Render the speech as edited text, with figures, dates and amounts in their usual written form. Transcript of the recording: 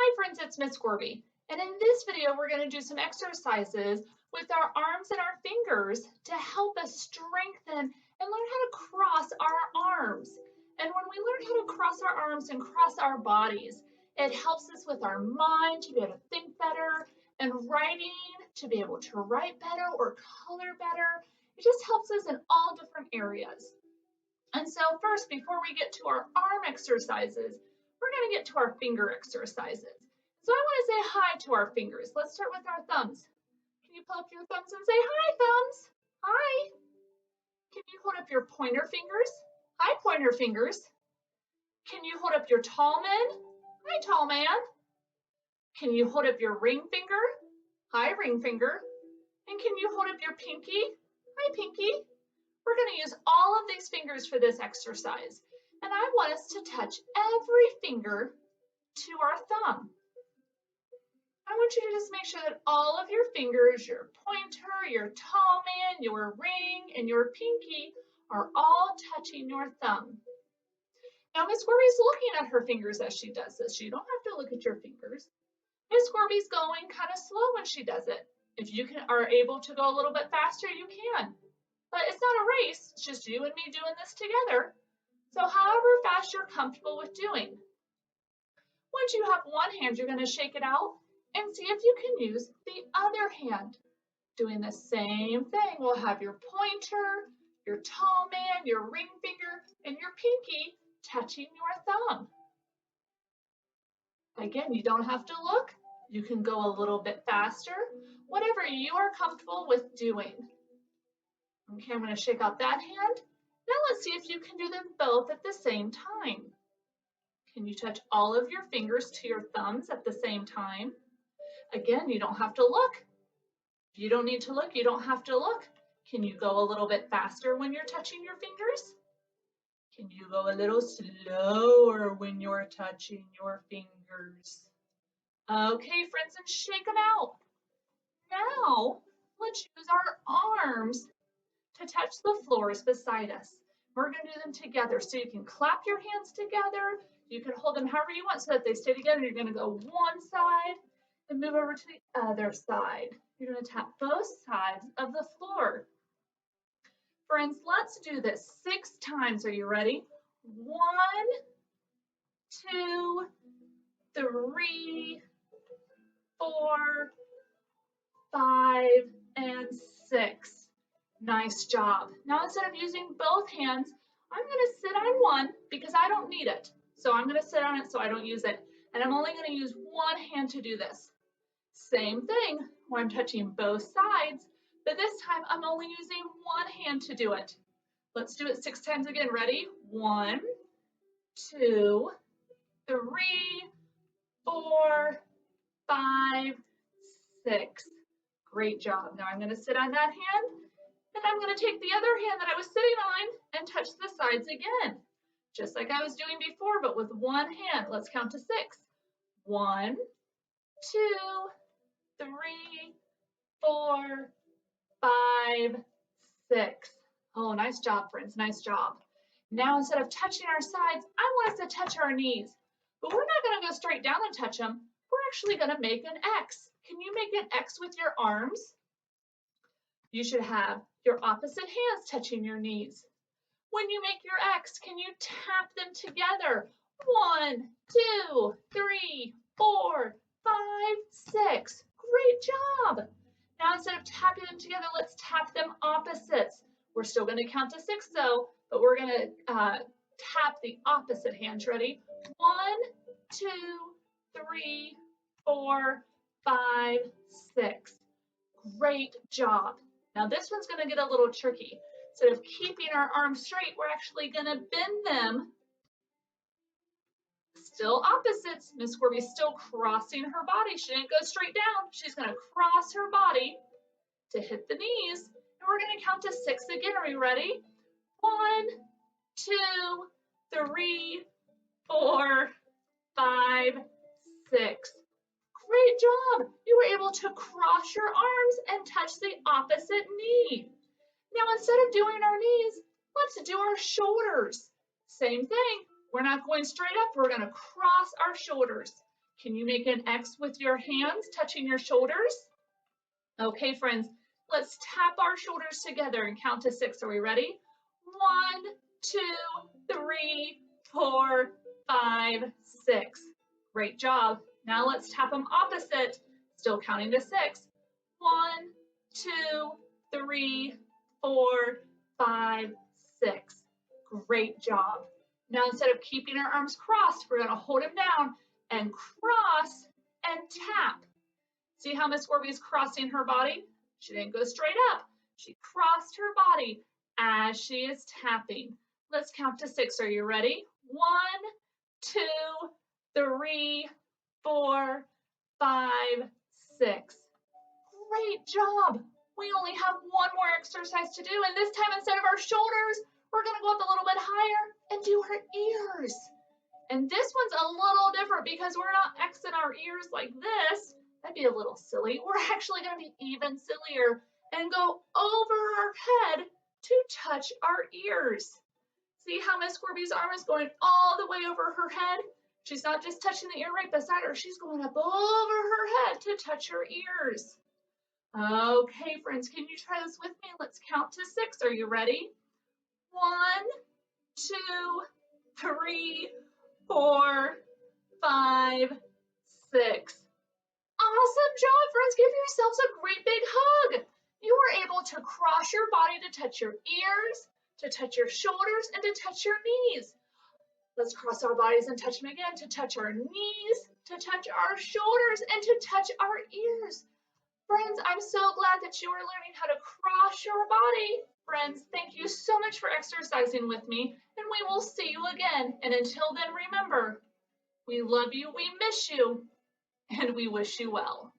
Hi friends, it's Miss Gorby, and in this video we're going to do some exercises with our arms and our fingers to help us strengthen and learn how to cross our arms. And when we learn how to cross our arms and cross our bodies, it helps us with our mind to be able to think better, and writing to be able to write better or color better. It just helps us in all different areas. And so first, before we get to our arm exercises, we're going to get to our finger exercises. So I want to say hi to our fingers. Let's start with our thumbs. Can you pull up your thumbs and say hi, thumbs? Hi. Can you hold up your pointer fingers? Hi, pointer fingers. Can you hold up your tall man? Hi, tall man. Can you hold up your ring finger? Hi, ring finger. And can you hold up your pinky? Hi, pinky. We're going to use all of these fingers for this exercise, and I want us to touch every finger to our thumb. I want you to just make sure that all of your fingers, your pointer, your tall man, your ring, and your pinky are all touching your thumb. Now, Miss Gorby's looking at her fingers as she does this. You don't have to look at your fingers. Miss Gorby's going kind of slow when she does it. If you are able to go a little bit faster, you can. But it's not a race, it's just you and me doing this together. So however fast you're comfortable with doing. Once you have one hand, you're going to shake it out and see if you can use the other hand. Doing the same thing. We'll have your pointer, your tall man, your ring finger, and your pinky touching your thumb. Again, you don't have to look. You can go a little bit faster, whatever you are comfortable with doing. Okay, I'm going to shake out that hand. Now let's see if you can do them both at the same time. Can you touch all of your fingers to your thumbs at the same time? Again, you don't have to look. If you don't need to look, you don't have to look. Can you go a little bit faster when you're touching your fingers? Can you go a little slower when you're touching your fingers? Okay, friends, and shake them out. Now, let's use our arms to touch the floors beside us. We're going to do them together. So you can clap your hands together. You can hold them however you want so that they stay together. You're going to go one side and move over to the other side. You're going to tap both sides of the floor. Friends, let's do this 6 times. Are you ready? 1, 2, 3, 4, 5, and 6. Nice job. Now instead of using both hands, I'm going to sit on one because I don't need it. So I'm going to sit on it so I don't use it. And I'm only going to use one hand to do this. Same thing where I'm touching both sides, but this time I'm only using one hand to do it. Let's do it 6 times again. Ready? 1, 2, 3, 4, 5, 6. Great job. Now I'm going to sit on that hand. And I'm going to take the other hand that I was sitting on and touch the sides again, just like I was doing before, but with one hand. Let's count to 6. 1, 2, 3, 4, 5, 6. Oh, nice job, friends. Nice job. Now, instead of touching our sides, I want us to touch our knees. But we're not going to go straight down and touch them. We're actually going to make an X. Can you make an X with your arms? You should have your opposite hands touching your knees. When you make your X, can you tap them together? 1, 2, 3, 4, 5, 6. Great job. Now instead of tapping them together, let's tap them opposites. We're still going to count to 6 though, but we're going to tap the opposite hands. Ready? 1, 2, 3, 4, 5, 6. Great job. Now this one's going to get a little tricky. Instead of keeping our arms straight, we're actually going to bend them. Still opposites. Miss Gorby's still crossing her body. She didn't go straight down. She's going to cross her body to hit the knees. And we're going to count to 6 again. Are you ready? 1, 2, 3, 4, 5, 6. Great job. You were able to cross your arms and touch the opposite knee. Now, instead of doing our knees, let's do our shoulders. Same thing. We're not going straight up. We're going to cross our shoulders. Can you make an X with your hands touching your shoulders? Okay, friends, let's tap our shoulders together and count to 6. Are we ready? 1, 2, 3, 4, 5, 6. Great job. Now let's tap them opposite, still counting to 6. 1, 2, 3, 4, 5, 6. Great job. Now instead of keeping our arms crossed, we're going to hold them down and cross and tap. See how Miss Gorby is crossing her body? She didn't go straight up. She crossed her body as she is tapping. Let's count to 6. Are you ready? 1, 2, 3, 4, 5, 6. Great job. We only have one more exercise to do, and this time instead of our shoulders, we're going to go up a little bit higher and do our ears. And this one's a little different because we're not Xing our ears like this. That'd be a little silly. We're actually going to be even sillier and go over our head to touch our ears. See how Miss Gorby's arm is going all the way over her head? She's not just touching the ear right beside her. She's going up over her head to touch her ears. Okay, friends, can you try this with me? Let's count to 6. Are you ready? 1, 2, 3, 4, 5, 6. Awesome job, friends. Give yourselves a great big hug. You were able to cross your body to touch your ears, to touch your shoulders, and to touch your knees. Let's cross our bodies and touch them again, to touch our knees, to touch our shoulders, and to touch our ears. Friends, I'm so glad that you are learning how to cross your body. Friends, thank you so much for exercising with me, and we will see you again. And until then, remember, we love you, we miss you, and we wish you well.